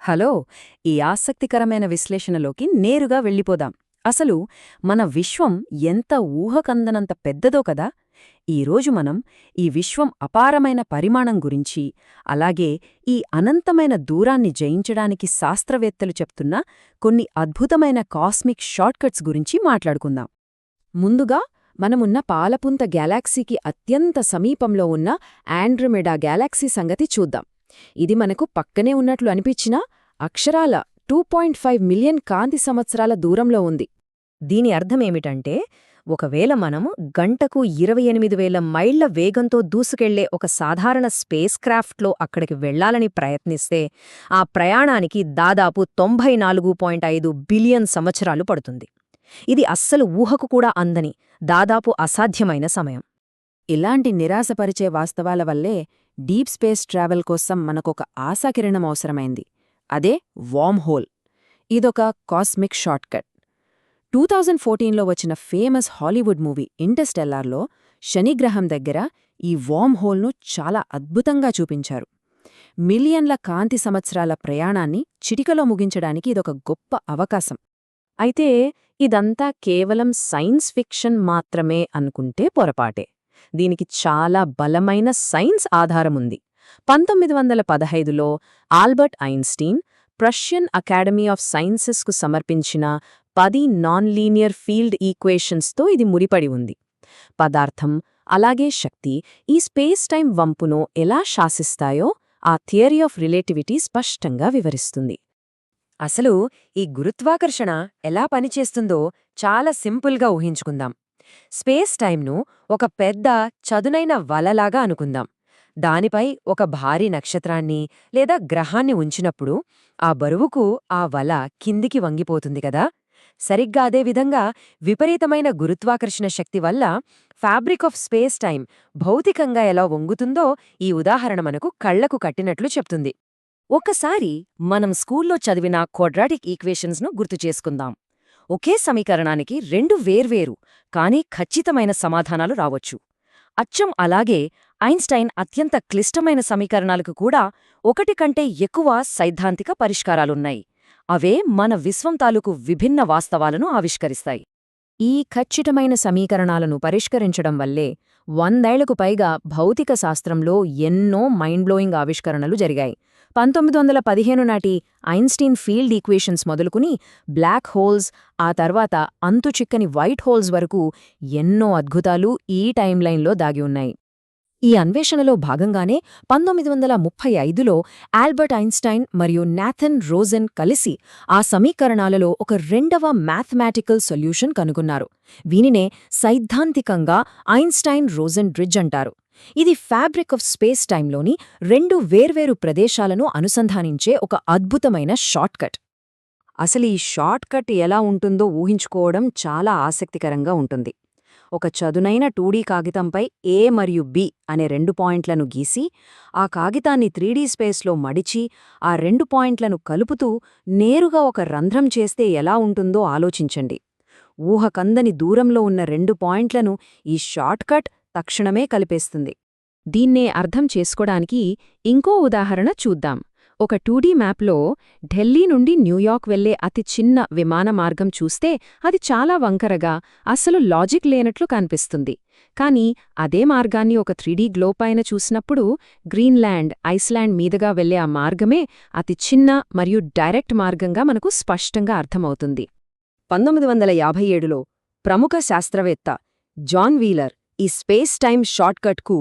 Hello, ఈ ఆసక్తికరమైన విశ్లేషణలోకి నేరుగా వెళ్ళిపోదాం. అసలు మన విశ్వం ఎంత ఊహకందనంత పెద్దదో కదా. ఈరోజు మనం ఈ విశ్వం అపారమైన పరిమాణం గురించి, అలాగే ఈ అనంతమైన దూరాన్ని జయించడానికి శాస్త్రవేత్తలు చెప్తున్న కొన్ని అద్భుతమైన కాస్మిక్ షార్ట్కట్స్ గురించి మాట్లాడుకుందాం. ముందుగా మనమున్న పాలపుంత గ్యాలాక్సీకి అత్యంత సమీపంలో ఉన్న ఆండ్రోమెడా గ్యాలాక్సీ సంగతి చూద్దాం. ఇది మనకు పక్కనే ఉన్నట్లు అనిపించినా అక్షరాల 2.5 మిలియన్ కాంతి సంవత్సరాల దూరంలో ఉంది. దీని అర్థమేమిటంటే, ఒకవేళ మనము గంటకు 28,000 మైళ్ల వేగంతో దూసుకెళ్లే ఒక సాధారణ స్పేస్ క్రాఫ్ట్లో అక్కడికి వెళ్లాలని ప్రయత్నిస్తే ఆ ప్రయాణానికి దాదాపు 94.5 బిలియన్ సంవత్సరాలు పడుతుంది. ఇది అస్సలు ఊహకు కూడా అందని, దాదాపు అసాధ్యమైన సమయం. ఇలాంటి నిరాశపరిచే వాస్తవాల వల్లే డీప్ స్పేస్ ట్రావెల్ కోసం మనకొక ఆశాకిరణం అవసరమైంది. అదే వార్మ్ హోల్. ఇదొక కాస్మిక్ షార్ట్కట్. 2014లో వచ్చిన ఫేమస్ హాలీవుడ్ మూవీ ఇంటర్స్టెల్లార్లో శనిగ్రహం దగ్గర ఈ వార్మ్ హోల్ను చాలా అద్భుతంగా చూపించారు. మిలియన్ల కాంతి సంవత్సరాల ప్రయాణాన్ని చిటికలో ముగించడానికి ఇదొక గొప్ప అవకాశం. అయితే ఇదంతా కేవలం సైన్స్ ఫిక్షన్ మాత్రమే అనుకుంటే పొరపాటే. దీనికి చాలా బలమైన సైన్స్ ఆధారముంది. 1915లో Albert Einstein Prussian Academy of సైన్సెస్కు సమర్పించిన 10 నాన్ లీనియర్ ఫీల్డ్ ఈక్వేషన్స్తో ఇది ముడిపడి ఉంది. పదార్థం, అలాగే శక్తి ఈ స్పేస్ టైం వంపును ఎలా శాసిస్తాయో ఆ థియరీ ఆఫ్ రిలేటివిటీ స్పష్టంగా వివరిస్తుంది. అసలు ఈ గురుత్వాకర్షణ ఎలా పనిచేస్తుందో చాలా సింపుల్గా ఊహించుకుందాం. స్పేస్ టైంను ఒక పెద్ద చదునైన వలలాగా అనుకుందాం. దానిపై ఒక భారీ నక్షత్రాన్ని లేదా గ్రహాన్ని ఉంచినప్పుడు ఆ బరువుకు ఆ వల కిందికి వంగిపోతుంది కదా. సరిగ్గా అదేవిధంగా విపరీతమైన గురుత్వాకర్షణ శక్తి వల్ల ఫ్యాబ్రిక్ ఆఫ్ స్పేస్ టైం భౌతికంగా ఎలా వంగుతుందో ఈ ఉదాహరణ మనకు కళ్లకు కట్టినట్లు చెప్తుంది. ఒక్కసారి మనం స్కూల్లో చదివిన క్వాడ్రాటిక్ ఈక్వేషన్స్ను గుర్తుచేసుకుందాం. ఒకే సమీకరణానికి 2 వేర్వేరు కానీ ఖచ్చితమైన సమాధానాలు రావచ్చు. అచ్చం అలాగే ఐన్స్టైన్ అత్యంత క్లిష్టమైన సమీకరణాలకు కూడా 1 కంటే ఎక్కువ సైద్ధాంతిక పరిష్కారాలున్నాయి. అవే మన విశ్వం తాలూకు విభిన్న వాస్తవాలను ఆవిష్కరిస్తాయి. ఈ ఖచ్చితమైన సమీకరణాలను పరిష్కరించడం వల్లే 100 ఏళ్లకు పైగా భౌతిక శాస్త్రంలో ఎన్నో మైండ్ బ్లోయింగ్ ఆవిష్కరణలు జరిగాయి. 1915 నాటి ఐన్స్టీన్ ఫీల్డ్ ఈక్వేషన్స్ మొదలుకుని బ్లాక్ హోల్స్, ఆ తర్వాత అంతుచిక్కని వైట్ హోల్స్ వరకు ఎన్నో అద్భుతాలు ఈ టైంలైన్లో దాగి ఉన్నాయి. ఈ అన్వేషణలో భాగంగానే 1935లో ఆల్బర్ట్ ఐన్స్టైన్ మరియు నాథన్ రోజెన్ కలిసి ఆ సమీకరణాలలో ఒక రెండవ మ్యాథమెటికల్ సొల్యూషన్ కనుగొన్నారు. వీనినే సైద్ధాంతికంగా ఐన్స్టైన్ రోజెన్ బ్రిడ్జ్ అంటారు. ఇది ఫ్యాబ్రిక్ ఆఫ్ స్పేస్ టైంలోని 2 వేర్వేరు ప్రదేశాలను అనుసంధానించే ఒక అద్భుతమైన షార్ట్కట్. అసలు ఈ షార్ట్కట్ ఎలా ఉంటుందో ఊహించుకోవడం చాలా ఆసక్తికరంగా ఉంటుంది. ఒక చదునైన 2D కాగితంపై A మరియు B అనే 2 పాయింట్లను గీసి, ఆ కాగితాన్ని 3D స్పేస్లో మడిచి, ఆ 2 పాయింట్లను కలుపుతూ నేరుగా ఒక రంధ్రం చేస్తే ఎలా ఉంటుందో ఆలోచించండి. ఊహకందని దూరంలో ఉన్న 2 పాయింట్లను ఈ షార్ట్కట్ తక్షణమే కలిపేస్తుంది. దీన్నే అర్థం చేసుకోడానికి ఇంకో ఉదాహరణ చూద్దాం. ఒక 2D మ్యాప్లో ఢిల్లీ నుండి న్యూయార్క్ వెళ్లే అతి చిన్న విమాన మార్గం చూస్తే అది చాలా వంకరగా, అస్సలు లాజిక్ లేనట్లు కనిపిస్తుంది. కానీ అదే మార్గాన్ని ఒక 3D గ్లోబ్ పైన చూసినప్పుడు గ్రీన్లాండ్, ఐస్లాండ్ మీదుగా వెళ్లే ఆ మార్గమే అతి చిన్న మరియు డైరెక్ట్ మార్గంగా మనకు స్పష్టంగా అర్థమవుతుంది. 1957లో ప్రముఖ శాస్త్రవేత్త జాన్ వీలర్ ఈ స్పేస్ టైమ్ షార్ట్కట్కు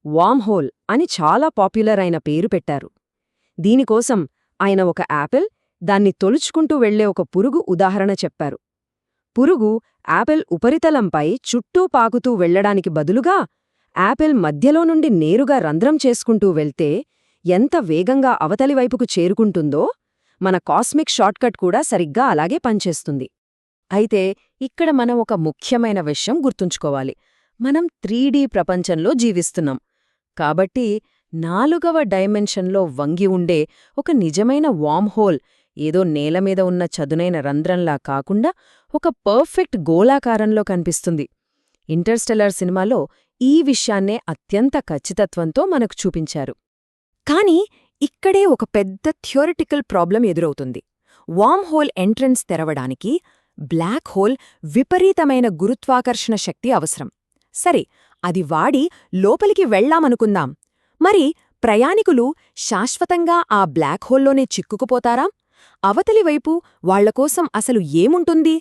వార్మ్ హోల్ అని చాలా పాపులర్ అయిన పేరు పెట్టారు. దీనికోసం ఆయన ఒక యాపిల్, దాన్ని తొలుచుకుంటూ వెళ్లే ఒక పురుగు ఉదాహరణ చెప్పారు. పురుగు యాపిల్ ఉపరితలంపై చుట్టూ పాకుతూ వెళ్లడానికి బదులుగా యాపిల్ మధ్యలో నుండి నేరుగా రంధ్రం చేసుకుంటూ వెళ్తే ఎంత వేగంగా అవతలివైపుకు చేరుకుంటుందో మన కాస్మిక్ షార్ట్కట్ కూడా సరిగ్గా అలాగే పనిచేస్తుంది. అయితే ఇక్కడ మనం ఒక ముఖ్యమైన విషయం గుర్తుంచుకోవాలి. మనం 3D ప్రపంచంలో జీవిస్తున్నాం కాబట్టి 4వ డైమెన్షన్లో వంగి ఉండే ఒక నిజమైన వార్మ్ హోల్ ఏదో నేలమీద ఉన్న చదునైన రంధ్రంలా కాకుండా ఒక పర్ఫెక్ట్ గోళాకారంలో కనిపిస్తుంది. ఇంటర్స్టెల్లార్ సినిమాలో ఈ విషయాన్నే అత్యంత ఖచ్చితత్వంతో మనకు చూపించారు. కానీ ఇక్కడే ఒక పెద్ద థియోరిటికల్ ప్రాబ్లం ఎదురవుతుంది. వార్మ్ హోల్ ఎంట్రన్స్ తెరవడానికి బ్లాక్ హోల్ విపరీతమైన గురుత్వాకర్షణ శక్తి అవసరం. సరే, అది వాడి లోపలికి వెళ్లామనుకుందాం. మరి ప్రయాణికులు శాశ్వతంగా ఆ బ్లాక్ హోల్లోనే చిక్కుకుపోతారా? అవతలివైపు వాళ్లకోసం అసలు ఏముంటుంది?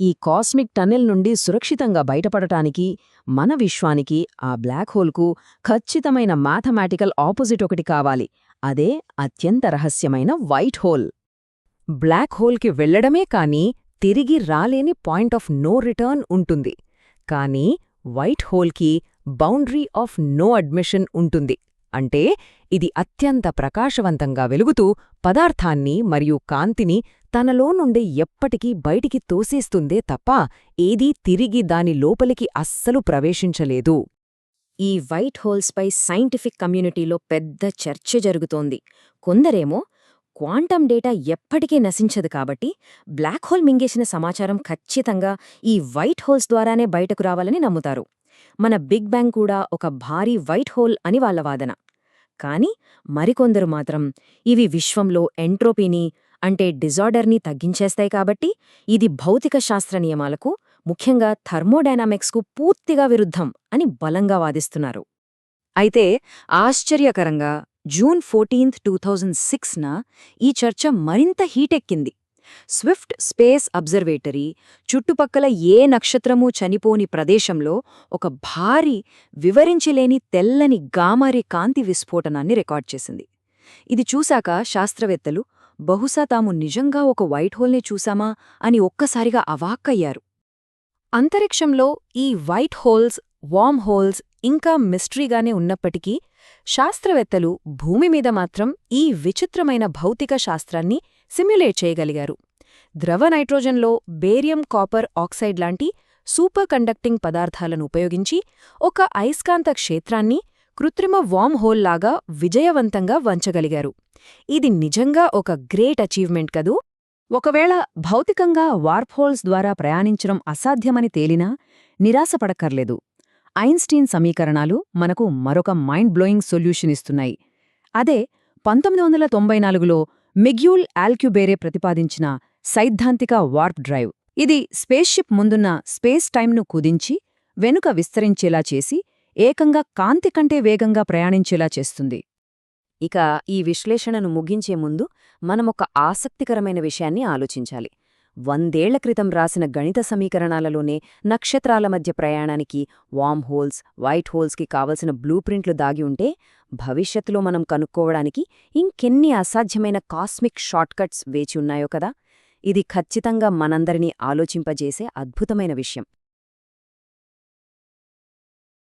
ఈ కాస్మిక్ టన్నెల్ నుండి సురక్షితంగా బయటపడటానికి మన విశ్వానికి ఆ బ్లాక్ హోల్కు ఖచ్చితమైన మ్యాథమెటికల్ ఆపోజిట్ ఒకటి కావాలి. అదే అత్యంత రహస్యమైన వైట్ హోల్. బ్లాక్ హోల్కి వెళ్లడమే కాని తిరిగి రాలేని పాయింట్ ఆఫ్ నో రిటర్న్ ఉంటుంది. కానీ వైట్ హోల్కి బౌండరీ ఆఫ్ నో అడ్మిషన్ ఉంటుంది. అంటే ఇది అత్యంత ప్రకాశవంతంగా వెలుగుతూ పదార్థాన్ని మరియు కాంతిని తనలో నుండి ఎప్పటికీ బయటికి తోసేస్తుందే తప్ప ఏదీ తిరిగి దాని లోపలికి అస్సలు ప్రవేశించలేదు. ఈ వైట్ హోల్స్పై సైంటిఫిక్ కమ్యూనిటీలో పెద్ద చర్చ జరుగుతోంది. కొందరేమో క్వాంటం డేటా ఎప్పటికీ నశించదు కాబట్టి బ్లాక్ హోల్ మింగేసిన సమాచారం ఖచ్చితంగా ఈ వైట్ హోల్స్ ద్వారానే బయటకు రావాలని నమ్ముతారు. మన బిగ్ బ్యాంగ్ కూడా ఒక భారీ వైట్ హోల్ అని వాళ్ల వాదన. కాని మరికొందరు మాత్రం ఇవి విశ్వంలో ఎంట్రోపీని అంటే డిజార్డర్ని తగ్గించేస్తాయి కాబట్టి ఇది భౌతిక శాస్త్ర నియమాలకు, ముఖ్యంగా థర్మోడైనామిక్స్కు పూర్తిగా విరుద్ధం అని బలంగా వాదిస్తున్నారు. అయితే ఆశ్చర్యకరంగా జూన్ 14, 2006న ఈ చర్చ మరింత హీటెక్కింది. స్విఫ్ట్ స్పేస్ అబ్జర్వేటరీ చుట్టుపక్కల ఏ నక్షత్రమూ చనిపోని ప్రదేశంలో ఒక భారీ, వివరించలేని తెల్లని గామారి కాంతి విస్ఫోటనాన్ని రికార్డ్ చేసింది. ఇది చూశాక శాస్త్రవేత్తలు బహుశా తాము నిజంగా ఒక వైట్ హోల్నే చూశామా అని ఒక్కసారిగా అవాక్కయ్యారు. అంతరిక్షంలో ఈ వైట్ హోల్స్, వార్మ్ హోల్స్ ఇంకా మిస్టరీగానే ఉన్నప్పటికీ శాస్త్రవేత్తలు భూమిమీద మాత్రం ఈ విచిత్రమైన భౌతిక శాస్త్రాన్ని సిమ్యులేట్ చేయగలిగారు. ద్రవ నైట్రోజన్లో బేరియం కాపర్ ఆక్సైడ్ లాంటి సూపర్ కండక్టింగ్ పదార్థాలను ఉపయోగించి ఒక అయస్కాంత క్షేత్రాన్ని కృత్రిమ వార్మ్ హోల్ లాగా విజయవంతంగా వంచగలిగారు. ఇది నిజంగా ఒక గ్రేట్ అచీవ్మెంట్ కదూ! ఒకవేళ భౌతికంగా వార్ప్ హోల్స్ ద్వారా ప్రయాణించడం అసాధ్యమని తేలినా నిరాశపడక్కర్లేదు. ఐన్స్టీన్ సమీకరణాలు మనకు మరొక మైండ్ బ్లోయింగ్ సొల్యూషన్ ఇస్తున్నాయి. అదే 1994లో మిగ్యూల్ ఆల్క్యుబేరే ప్రతిపాదించిన సైద్ధాంతిక వార్ప్ డ్రైవ్. ఇది స్పేస్షిప్ ముందున్న స్పేస్ టైంను కుదించి వెనుక విస్తరించేలా చేసి ఏకంగా కాంతి కంటే వేగంగా ప్రయాణించేలా చేస్తుంది. ఇక ఈ విశ్లేషణను ముగించే ముందు మనమొక ఆసక్తికరమైన విషయాన్ని ఆలోచించాలి. 100 ఏళ్ల క్రితం రాసిన గణిత సమీకరణాలలోనే నక్షత్రాల మధ్య ప్రయాణానికి, వార్మ్ హోల్స్, వైట్ హోల్స్కి కావలసిన బ్లూ ప్రింట్లు దాగి ఉంటే భవిష్యత్తులో మనం కనుక్కోవడానికి ఇంకెన్ని అసాధ్యమైన కాస్మిక్ షార్ట్కట్స్ వేచి ఉన్నాయో కదా! ఇది ఖచ్చితంగా మనందరినీ ఆలోచింపజేసే అద్భుతమైన విషయం.